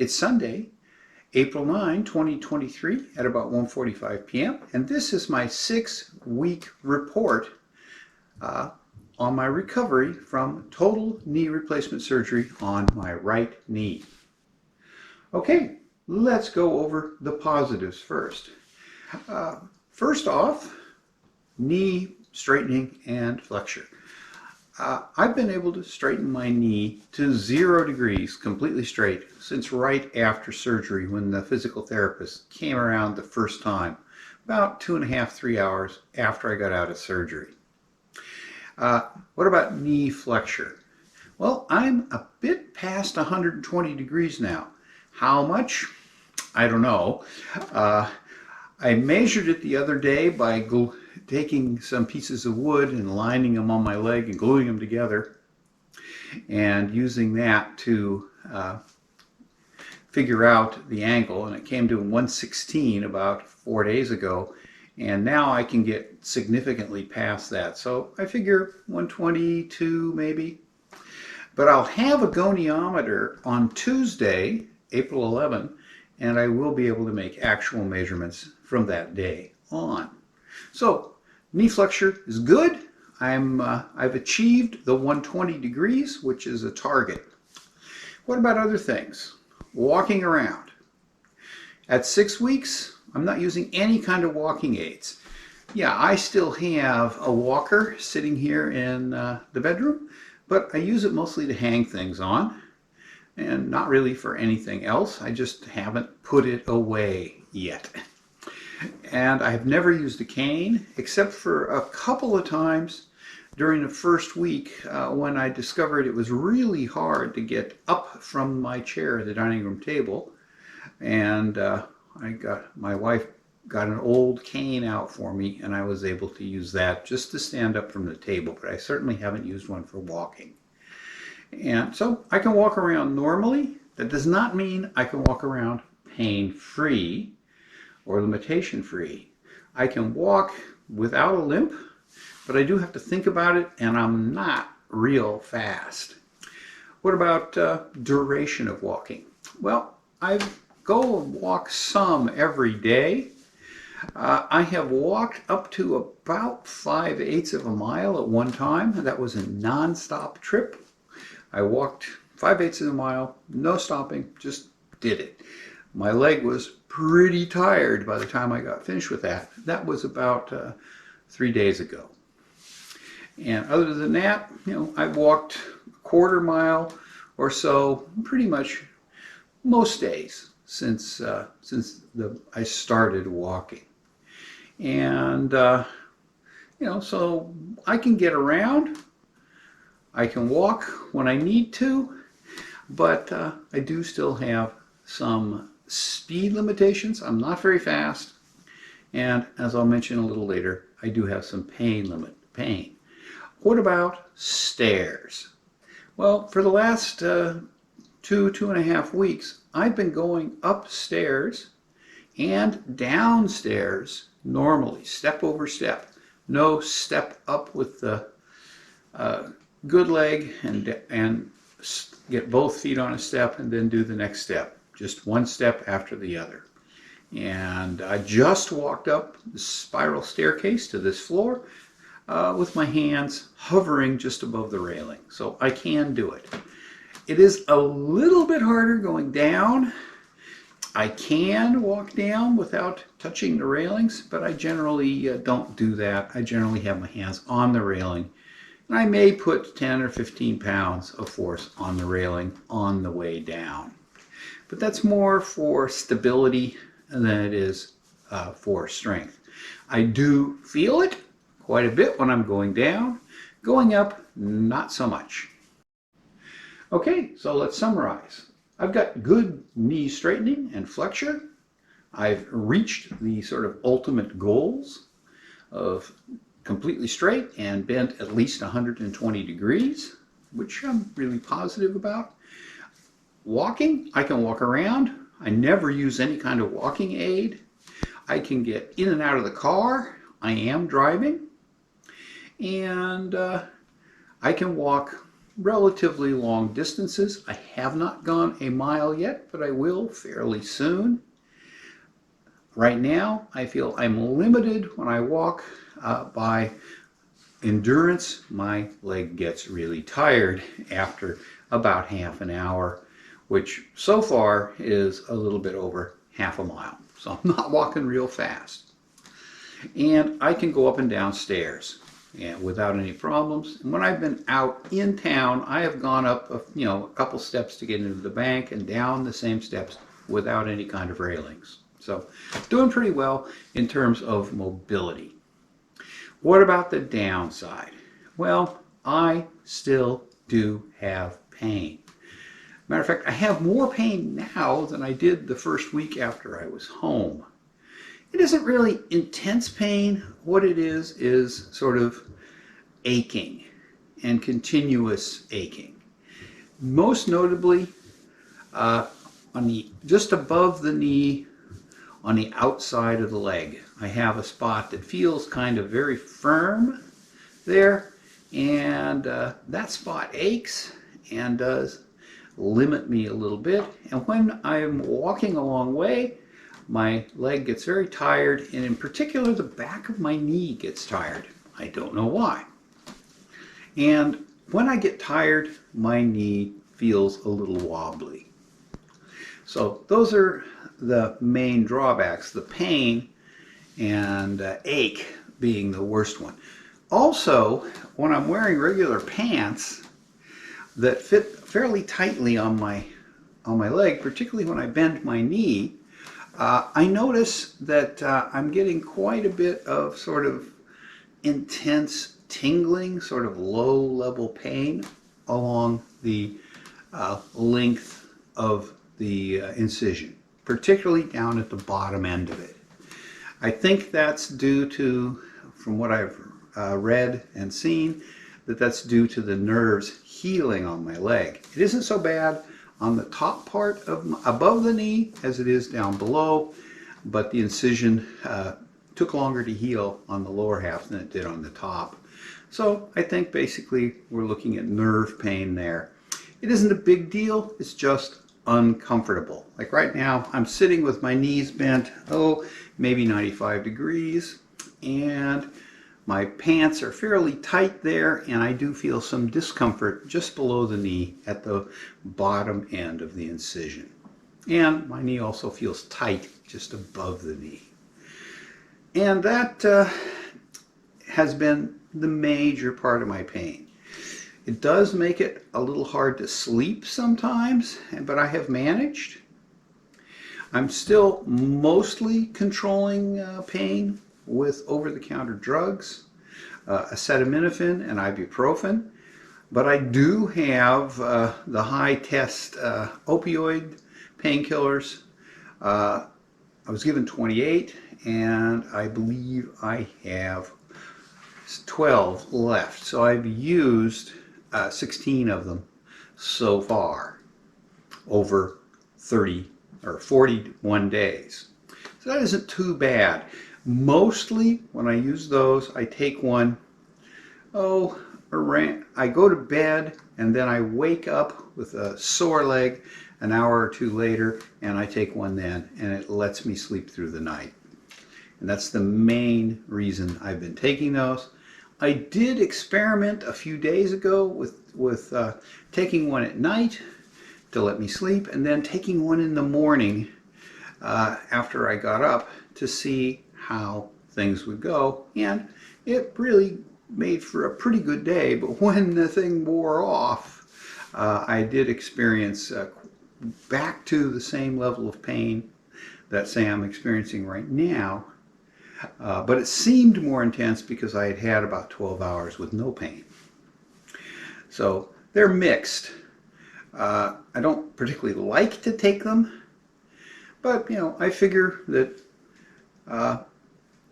It's Sunday, April 9, 2023 at about 1:45 p.m. and this is my 6-week report on my recovery from total knee replacement surgery on my right knee. Okay, let's go over the positives first. First off, knee straightening and flexure. I've been able to straighten my knee to 0 degrees, completely straight, since right after surgery when the physical therapist came around the first time, about 2.5–3 hours after I got out of surgery. What about knee flexure? Well, I'm a bit past 120 degrees now. How much? I don't know. I measured it the other day by taking some pieces of wood and lining them on my leg and gluing them together and using that to figure out the angle, and it came to 116 about 4 days ago, and now I can get significantly past that, so I figure 122 maybe. But I'll have a goniometer on Tuesday, April 11, and I will be able to make actual measurements from that day on. So knee flexure is good. I've achieved the 120 degrees, which is a target. What about other things? Walking around. At 6 weeks, I'm not using any kind of walking aids. Yeah, I still have a walker sitting here in the bedroom, but I use it mostly to hang things on and not really for anything else. I just haven't put it away yet. And I've never used a cane except for a couple of times during the first week when I discovered it was really hard to get up from my chair at the dining room table, and my wife got an old cane out for me, and I was able to use that just to stand up from the table, but I certainly haven't used one for walking. And so I can walk around normally. That does not mean I can walk around pain-free or limitation-free. I can walk without a limp, but I do have to think about it, and I'm not real fast. What about duration of walking? Well, I go and walk some every day. I have walked up to about 5/8 of a mile at one time. That was a non-stop trip. I walked 5/8 of a mile, no stopping, just did it. My leg was pretty tired by the time I got finished with that. That was about 3 days ago. And other than that, I've walked a quarter mile or so pretty much most days since I started walking. And so I can get around. I can walk when I need to, but I do still have some speed limitations. I'm not very fast, and as I'll mention a little later, I do have some pain. What about stairs? Well, for the last 2.5 weeks, I've been going upstairs and downstairs normally, step over step. No step up with the good leg and get both feet on a step and then do the next step. Just one step after the other. And I just walked up the spiral staircase to this floor with my hands hovering just above the railing. So I can do it. It is a little bit harder going down. I can walk down without touching the railings, but I generally don't do that. I generally have my hands on the railing. And I may put 10 or 15 pounds of force on the railing on the way down. But that's more for stability than it is for strength. I do feel it quite a bit when I'm going down. Going up, not so much. Okay, so let's summarize. I've got good knee straightening and flexure. I've reached the sort of ultimate goals of completely straight and bent at least 120 degrees, which I'm really positive about. Walking, I can walk around. I never use any kind of walking aid. I can get in and out of the car. I am driving. And I can walk relatively long distances. I have not gone a mile yet, but I will fairly soon. Right now, I feel I'm limited when I walk by endurance. My leg gets really tired after about half an hour, which so far is a little bit over half a mile. So I'm not walking real fast. And I can go up and down stairs without any problems. And when I've been out in town, I have gone up a couple steps to get into the bank and down the same steps without any kind of railings. So doing pretty well in terms of mobility. What about the downside? Well, I still do have pain. Matter of fact, I have more pain now than I did the first week after I was home. It isn't really intense pain. What it is sort of aching and continuous aching. Most notably, just above the knee, on the outside of the leg, I have a spot that feels kind of very firm there, and that spot aches and does limit me a little bit. And when I'm walking a long way, my leg gets very tired, and in particular the back of my knee gets tired. I don't know why. And when I get tired, my knee feels a little wobbly. So those are the main drawbacks, the pain and ache being the worst one. Also, when I'm wearing regular pants that fit fairly tightly on my leg, particularly when I bend my knee, I notice that I'm getting quite a bit of sort of intense tingling, sort of low-level pain along the length of the incision, particularly down at the bottom end of it. I think that's due to, from what I've read and seen, that's due to the nerves healing on my leg. It isn't so bad on the top part above the knee as it is down below, but the incision took longer to heal on the lower half than it did on the top. So I think basically we're looking at nerve pain there. It isn't a big deal, it's just uncomfortable. Like right now, I'm sitting with my knees bent, maybe 95 degrees, and my pants are fairly tight there, and I do feel some discomfort just below the knee at the bottom end of the incision. And my knee also feels tight just above the knee. And that has been the major part of my pain. It does make it a little hard to sleep sometimes, but I have managed. I'm still mostly controlling pain with over-the-counter drugs, acetaminophen and ibuprofen, but I do have the high-test opioid painkillers. I was given 28, and I believe I have 12 left. So I've used 16 of them so far over 30 or 41 days. So that isn't too bad. Mostly when I use those, I take one, I go to bed and then I wake up with a sore leg an hour or two later, and I take one then, and it lets me sleep through the night. And that's the main reason I've been taking those. I did experiment a few days ago with taking one at night to let me sleep, and then taking one in the morning after I got up to see how things would go. And it really made for a pretty good day, but when the thing wore off, I did experience back to the same level of pain that, say, I'm experiencing right now. But it seemed more intense because I had had about 12 hours with no pain. So they're mixed. I don't particularly like to take them, but I figure that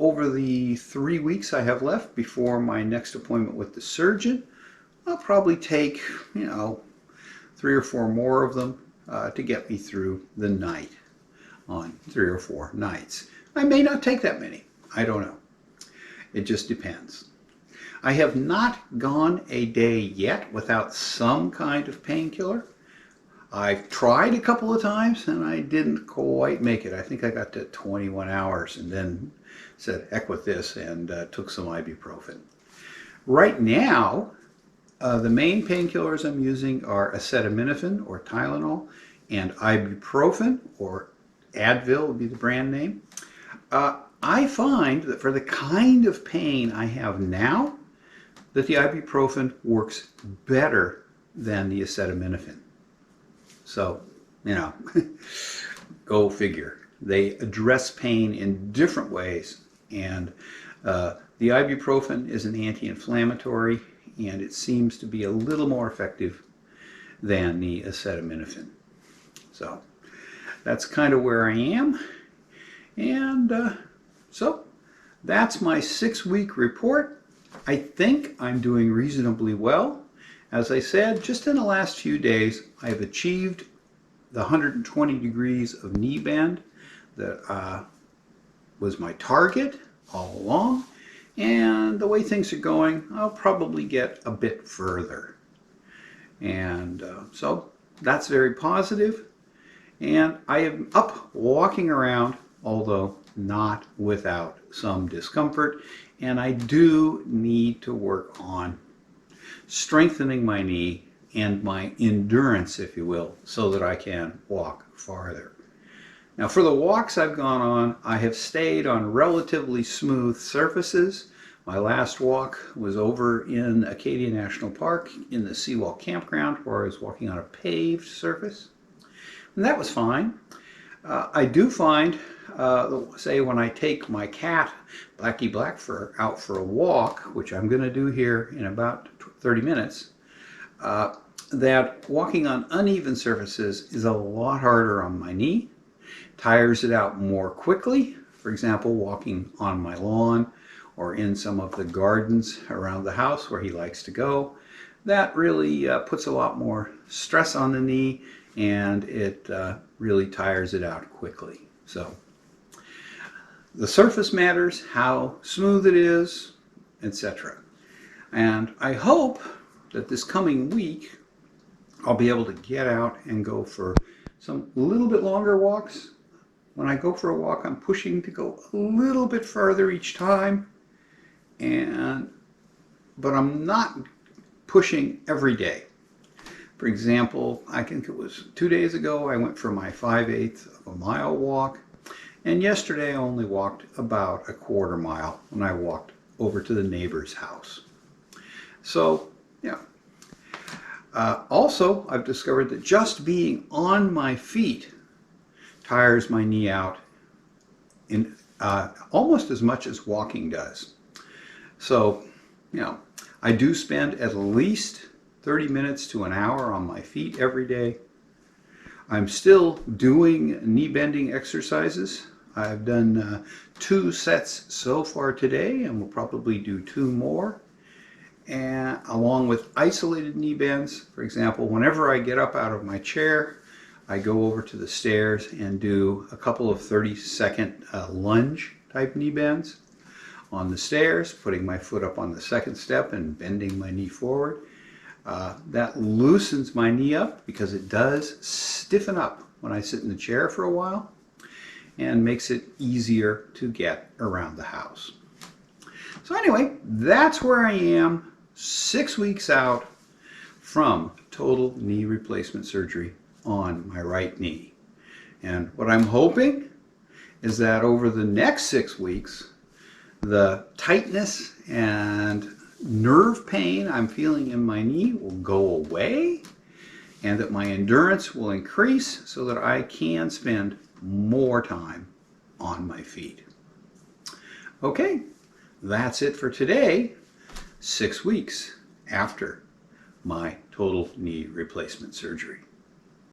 over the 3 weeks I have left before my next appointment with the surgeon, I'll probably take 3 or 4 more of them to get me through the night on 3 or 4 nights. I may not take that many. I don't know. It just depends. I have not gone a day yet without some kind of painkiller. I've tried a couple of times and I didn't quite make it. I think I got to 21 hours and then said heck with this and took some ibuprofen. Right now, the main painkillers I'm using are acetaminophen or Tylenol and ibuprofen, or Advil would be the brand name. I find that for the kind of pain I have now, that the ibuprofen works better than the acetaminophen. So, you know, go figure. They address pain in different ways, and the ibuprofen is an anti-inflammatory, and it seems to be a little more effective than the acetaminophen. So that's kind of where I am, and so that's my 6-week report. I think I'm doing reasonably well. As I said, just in the last few days, I've achieved the 120 degrees of knee bend that was my target all along. And the way things are going, I'll probably get a bit further. And so that's very positive. And I am up walking around, although not without some discomfort. And I do need to work on strengthening my knee and my endurance, if you will, so that I can walk farther. Now, for the walks I've gone on, I have stayed on relatively smooth surfaces. My last walk was over in Acadia National Park in the Seawall Campground, where I was walking on a paved surface, and that was fine. I do find, say when I take my cat, Blackie Blackfur, out for a walk, which I'm going to do here in about 30 minutes, that walking on uneven surfaces is a lot harder on my knee, tires it out more quickly. For example, walking on my lawn or in some of the gardens around the house where he likes to go, that really puts a lot more stress on the knee, and it really tires it out quickly. So the surface matters, how smooth it is, etc. And I hope that this coming week I'll be able to get out and go for some little bit longer walks. When I go for a walk, I'm pushing to go a little bit further each time, but I'm not pushing every day. For example, I think it was 2 days ago I went for my 5/8 of a mile walk, and yesterday I only walked about a quarter mile when I walked over to the neighbor's house. So, yeah. Also, I've discovered that just being on my feet tires my knee out in almost as much as walking does. So, you know, I do spend at least 30 minutes to an hour on my feet every day. I'm still doing knee bending exercises. I've done 2 sets so far today, and we'll probably do 2 more. And along with isolated knee bends. For example, whenever I get up out of my chair, I go over to the stairs and do a couple of 30-second lunge type knee bends on the stairs, putting my foot up on the second step and bending my knee forward. That loosens my knee up because it does stiffen up when I sit in the chair for a while, and makes it easier to get around the house. So anyway, that's where I am 6 weeks out from total knee replacement surgery on my right knee. And what I'm hoping is that over the next 6 weeks, the tightness and nerve pain I'm feeling in my knee will go away, and that my endurance will increase so that I can spend more time on my feet. Okay, that's it for today, 6 weeks after my total knee replacement surgery.